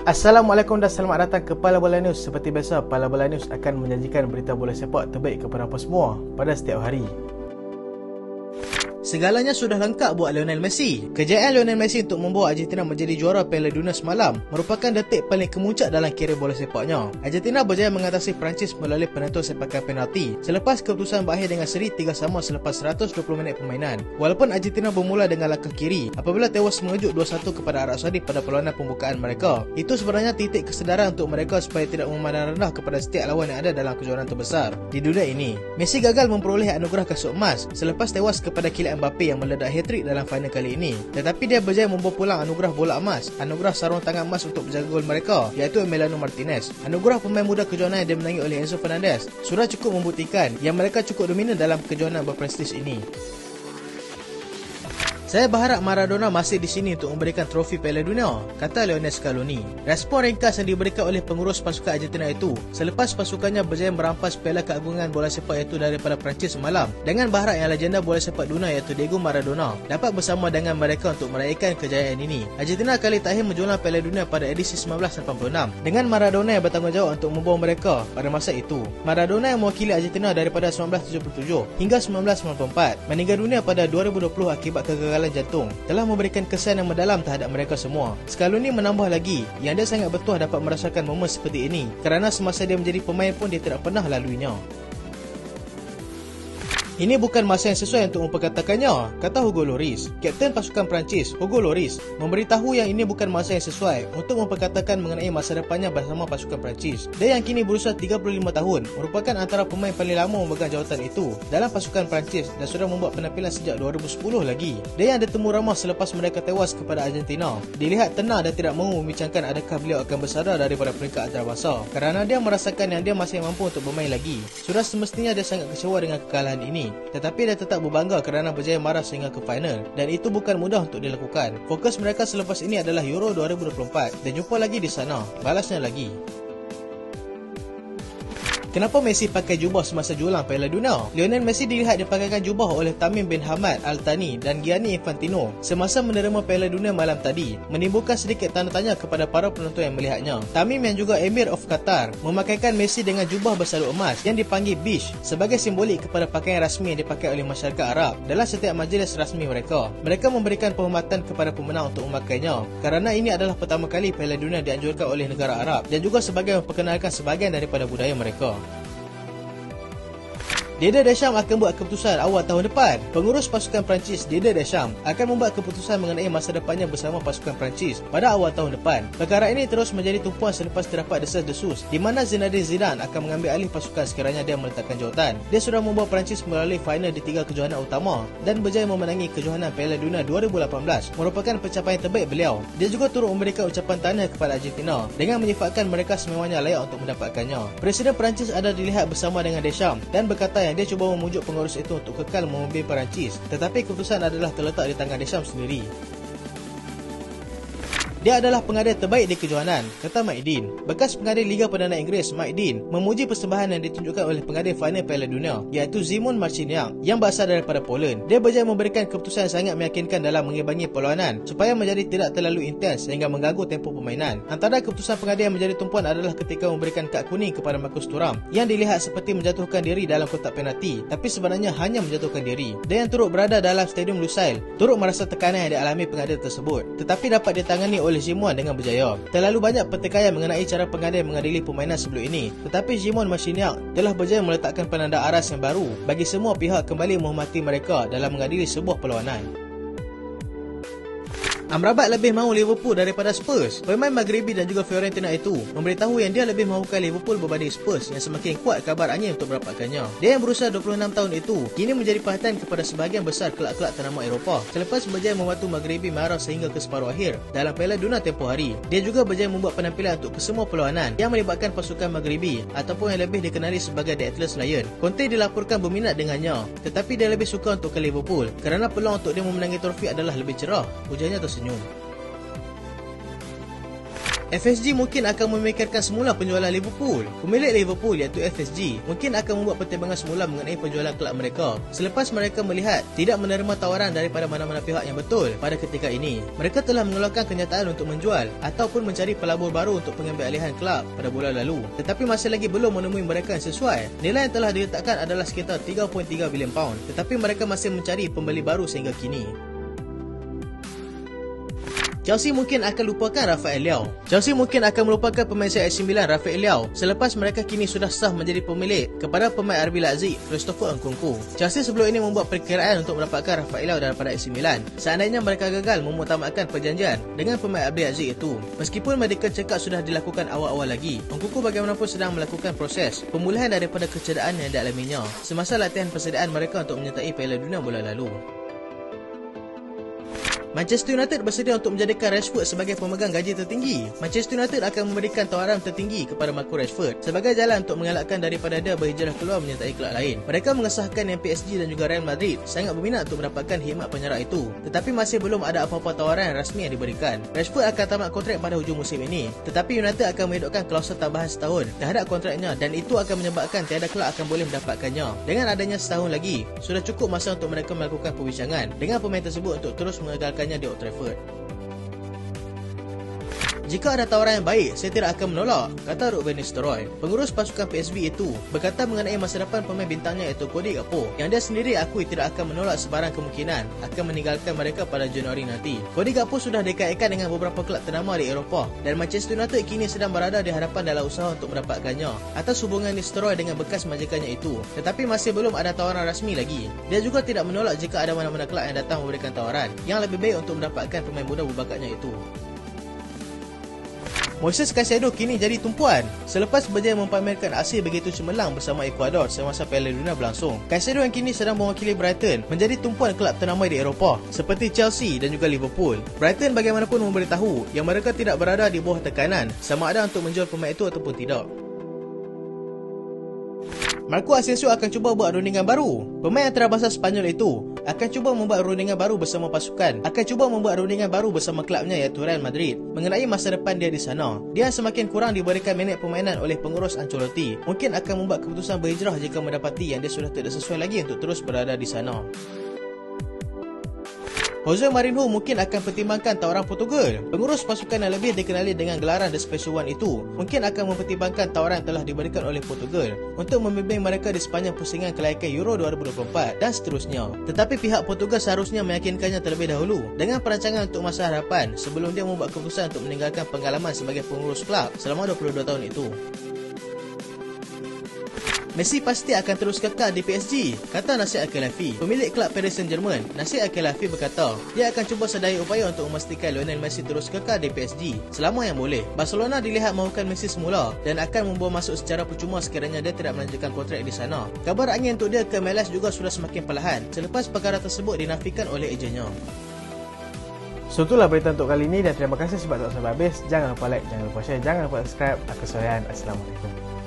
Assalamualaikum dan selamat datang ke Pala Bola News. Seperti biasa, Pala Bola News akan menjanjikan berita bola sepak terbaik kepada anda semua pada setiap hari. Segalanya sudah lengkap buat Lionel Messi. Kejayaan Lionel Messi untuk membawa Argentina menjadi juara Piala Dunia semalam merupakan detik paling kemuncak dalam kerjaya bola sepaknya. Argentina berjaya mengatasi Perancis melalui penentu sepakan penalti selepas keputusan berakhir dengan seri 3-3 selepas 120 minit permainan. Walaupun Argentina bermula dengan langkah kiri apabila tewas mengejut 2-1 kepada Arab Saudi pada perlawanan pembukaan mereka, itu sebenarnya titik kesedaran untuk mereka supaya tidak memandang rendah kepada setiap lawan yang ada dalam kejuaraan terbesar di dunia ini. Messi gagal memperoleh anugerah kasut emas selepas tewas kepada Kylian Mbappe yang meledak hat-trick dalam final kali ini, tetapi dia berjaya membawa pulang anugerah bola emas, anugerah sarung tangan emas untuk penjaga gol mereka iaitu Emiliano Martinez, anugerah pemain muda kejohanan yang dimenangi oleh Enzo Fernandez. Sudah cukup membuktikan yang mereka cukup dominan dalam kejohanan berprestij ini. Saya berharap Maradona masih di sini untuk memberikan trofi Piala Dunia, kata Lionel Scaloni. Respon ringkas yang diberikan oleh pengurus pasukan Argentina itu selepas pasukannya berjaya merampas Piala Keagungan Bola Sepak itu daripada Perancis semalam, dengan berharap yang legenda bola sepak dunia iaitu Diego Maradona dapat bersama dengan mereka untuk meraihkan kejayaan ini. Argentina kali terakhir menjulang Piala Dunia pada edisi 1986 dengan Maradona yang bertanggungjawab untuk membawa mereka pada masa itu. Maradona yang mewakili Argentina daripada 1977 hingga 1994 meninggal dunia pada 2020 akibat kegagalan jantung, telah memberikan kesan yang mendalam terhadap mereka semua. Scaloni menambah lagi yang dia sangat betul dapat merasakan momen seperti ini kerana semasa dia menjadi pemain pun dia tidak pernah laluinya. Ini bukan masa yang sesuai untuk memperkatakannya, kata Hugo Lloris. Kapten pasukan Perancis, Hugo Lloris, memberitahu yang ini bukan masa yang sesuai untuk memperkatakan mengenai masa depannya bersama pasukan Perancis. Dia yang kini berusia 35 tahun, merupakan antara pemain paling lama memegang jawatan itu dalam pasukan Perancis dan sudah membuat penampilan sejak 2010 lagi. Dia yang ditemu ramah selepas mereka tewas kepada Argentina dilihat tenang dan tidak mahu membincangkan adakah beliau akan bersara daripada peringkat antarabangsa kerana dia merasakan yang dia masih mampu untuk bermain lagi. Sudah semestinya dia sangat kecewa dengan kekalahan ini, tetapi dia tetap berbangga kerana berjaya marah sehingga ke final, dan itu bukan mudah untuk dilakukan. Fokus mereka selepas ini adalah Euro 2024 dan jumpa lagi di sana, balasnya lagi. Kenapa Messi pakai jubah semasa jualang Piala Dunia? Lionel Messi dilihat dipakaikan jubah oleh Tamim bin Hamad Al Thani dan Gianni Infantino semasa menerima Piala Dunia malam tadi, menimbulkan sedikit tanda tanya kepada para penonton yang melihatnya. Tamim yang juga Emir of Qatar memakaikan Messi dengan jubah bersalur emas yang dipanggil Bish sebagai simbolik kepada pakaian rasmi yang dipakai oleh masyarakat Arab dalam setiap majlis rasmi mereka. Mereka memberikan penghormatan kepada pemenang untuk memakainya kerana ini adalah pertama kali Piala Dunia dianjurkan oleh negara Arab dan juga sebagai memperkenalkan sebahagian daripada budaya mereka. Didier Deschamps akan buat keputusan awal tahun depan. Pengurus pasukan Perancis Didier Deschamps akan membuat keputusan mengenai masa depannya bersama pasukan Perancis pada awal tahun depan. Perkara ini terus menjadi tumpuan selepas terdapat desas-desus di mana Zinedine Zidane akan mengambil alih pasukan sekiranya dia meletakkan jawatan. Dia sudah membawa Perancis melalui final di 3 kejohanan utama dan berjaya memenangi kejohanan Piala Dunia 2018, merupakan pencapaian terbaik beliau. Dia juga turut memberikan ucapan tahniah kepada Argentina dengan menyifatkan mereka sememangnya layak untuk mendapatkannya. Presiden Perancis ada dilihat bersama dengan Deschamps dan berkata dia cuba memujuk pengurus itu untuk kekal memimpin Perancis, tetapi keputusan adalah terletak di tangan Deschamps sendiri. Dia adalah pengadil terbaik di kejohanan, kata Mike Dean. Bekas pengadil Liga Perdana Inggeris Mike Dean memuji persembahan yang ditunjukkan oleh pengadil final Piala Dunia iaitu Szymon Marciniak yang berasal daripada Poland. Dia berjaya memberikan keputusan yang sangat meyakinkan dalam mengimbangi perlawanan supaya menjadi tidak terlalu intens sehingga mengganggu tempo permainan. Antara keputusan pengadil yang menjadi tumpuan adalah ketika memberikan kad kuning kepada Marcus Thuram yang dilihat seperti menjatuhkan diri dalam kotak penalti, tapi sebenarnya hanya menjatuhkan diri. Dia yang turut berada dalam Stadium Lusail turut merasa tekanan yang dialami pengadil tersebut, tetapi dapat ditangani oleh Szymon dengan berjaya. Terlalu banyak pertikaian mengenai cara pengadil mengadili permainan sebelum ini, tetapi Szymon Marciniak telah berjaya meletakkan penanda aras yang baru bagi semua pihak kembali menghormati mereka dalam mengadili sebuah perlawanan. Amrabat lebih mahu Liverpool daripada Spurs. Pemain Maghribi dan juga Fiorentina itu memberitahu yang dia lebih mahukan Liverpool berbanding Spurs yang semakin kuat kabar angin untuk mendapatkannya. Dia yang berusia 26 tahun itu kini menjadi perhatian kepada sebahagian besar kelab-kelab ternama Eropah selepas berjaya membantu Maghribi marah sehingga ke separuh akhir dalam Piala Dunia tempoh hari. Dia juga berjaya membuat penampilan untuk kesemua perlawanan yang melibatkan pasukan Maghribi ataupun yang lebih dikenali sebagai The Atlas Lion. Conte dilaporkan berminat dengannya, tetapi dia lebih suka untuk ke Liverpool kerana peluang untuk dia memenangi trofi adalah lebih cerah, ujarnya tersenyum. FSG mungkin akan memikirkan semula penjualan Liverpool. Pemilik Liverpool iaitu FSG mungkin akan membuat pertimbangan semula mengenai penjualan kelab mereka selepas mereka melihat tidak menerima tawaran daripada mana-mana pihak yang betul pada ketika ini. Mereka telah mengeluarkan kenyataan untuk menjual ataupun mencari pelabur baru untuk pengambilalihan kelab pada bulan lalu, tetapi masih lagi belum menemui mereka yang sesuai. Nilai yang telah diletakkan adalah sekitar 3.3 bilion pound, tetapi mereka masih mencari pembeli baru sehingga kini. Chelsea mungkin akan lupakan Rafael Leao. Chelsea mungkin akan melupakan pemain sayap AC Milan Rafael Leao selepas mereka kini sudah sah menjadi pemilik kepada pemain RB Leipzig Christopher Nkunku. Chelsea sebelum ini membuat perkiraan untuk mendapatkan Rafael Leao daripada AC Milan seandainya mereka gagal memutamatkan perjanjian dengan pemain RB Leipzig itu. Meskipun medical check-up sudah dilakukan awal-awal lagi, Nkunku bagaimanapun sedang melakukan proses pemulihan daripada kecederaan yang dialaminya semasa latihan persediaan mereka untuk menyertai Piala Dunia bulan lalu. Manchester United bersedia untuk menjadikan Rashford sebagai pemegang gaji tertinggi. Manchester United akan memberikan tawaran tertinggi kepada Marcus Rashford sebagai jalan untuk mengelakkan daripada dia berhijrah keluar menyertai kelab lain. Mereka mengesahkan yang PSG dan juga Real Madrid sangat berminat untuk mendapatkan khidmat penyerang itu, tetapi masih belum ada apa-apa tawaran rasmi yang diberikan. Rashford akan tamat kontrak pada hujung musim ini, tetapi United akan menghidupkan klausul tambahan setahun terhadap kontraknya dan itu akan menyebabkan tiada kelab akan boleh mendapatkannya. Dengan adanya setahun lagi, sudah cukup masa untuk mereka melakukan perbincangan dengan pemain tersebut untuk terus mengegalkan di Old Trafford. Jika ada tawaran yang baik, saya tidak akan menolak, kata Ruben Nistelrooy. Pengurus pasukan PSV itu berkata mengenai masa depan pemain bintangnya iaitu Cody Gakpo, yang dia sendiri akui tidak akan menolak sebarang kemungkinan akan meninggalkan mereka pada Januari nanti. Cody Gakpo sudah dikaitkan dengan beberapa kelab ternama di Eropah dan Manchester United kini sedang berada di hadapan dalam usaha untuk mendapatkannya atas hubungan Nistelrooy dengan bekas majikannya itu, tetapi masih belum ada tawaran rasmi lagi. Dia juga tidak menolak jika ada mana-mana kelab yang datang memberikan tawaran yang lebih baik untuk mendapatkan pemain muda berbakatnya itu. Moises Caicedo kini jadi tumpuan selepas berjaya mempamerkan aksi begitu cemerlang bersama Ecuador semasa Piala Dunia berlangsung. Caicedo yang kini sedang mewakili Brighton menjadi tumpuan kelab ternama di Eropah seperti Chelsea dan juga Liverpool. Brighton bagaimanapun memberitahu yang mereka tidak berada di bawah tekanan sama ada untuk menjual pemain itu ataupun tidak. Marcos Asensio akan cuba buat rundingan baru. Pemain antarabangsa Spanyol itu akan cuba membuat rundingan baru bersama klubnya iaitu Real Madrid mengenai masa depan dia di sana. Dia semakin kurang diberikan minit permainan oleh pengurus Ancelotti. Mungkin akan membuat keputusan berhijrah jika mendapati yang dia sudah tidak sesuai lagi untuk terus berada di sana. Jose Mourinho mungkin akan pertimbangkan tawaran Portugal. Pengurus pasukan yang lebih dikenali dengan gelaran The Special One itu mungkin akan mempertimbangkan tawaran yang telah diberikan oleh Portugal untuk membimbing mereka di sepanjang pusingan kelayakan Euro 2024 dan seterusnya. Tetapi pihak Portugal seharusnya meyakinkannya terlebih dahulu dengan perancangan untuk masa hadapan sebelum dia membuat keputusan untuk meninggalkan pengalaman sebagai pengurus kelab selama 22 tahun itu. Messi pasti akan terus kekal di PSG, kata Nasser Al-Khelaifi, pemilik kelab Paris Saint-Germain. Nasser Al-Khelaifi berkata, dia akan cuba sedaya upaya untuk memastikan Lionel Messi terus kekal di PSG selama yang boleh. Barcelona dilihat mahukan Messi semula dan akan membawa masuk secara percuma sekiranya dia tidak melanjutkan kontrak di sana. Kabar angin untuk dia ke MLS juga sudah semakin perlahan selepas perkara tersebut dinafikan oleh ejennya. So itulah berita untuk kali ini dan terima kasih sebab tak sampai habis. Jangan lupa like, jangan lupa share, jangan lupa subscribe. Aku Soyan. Assalamualaikum.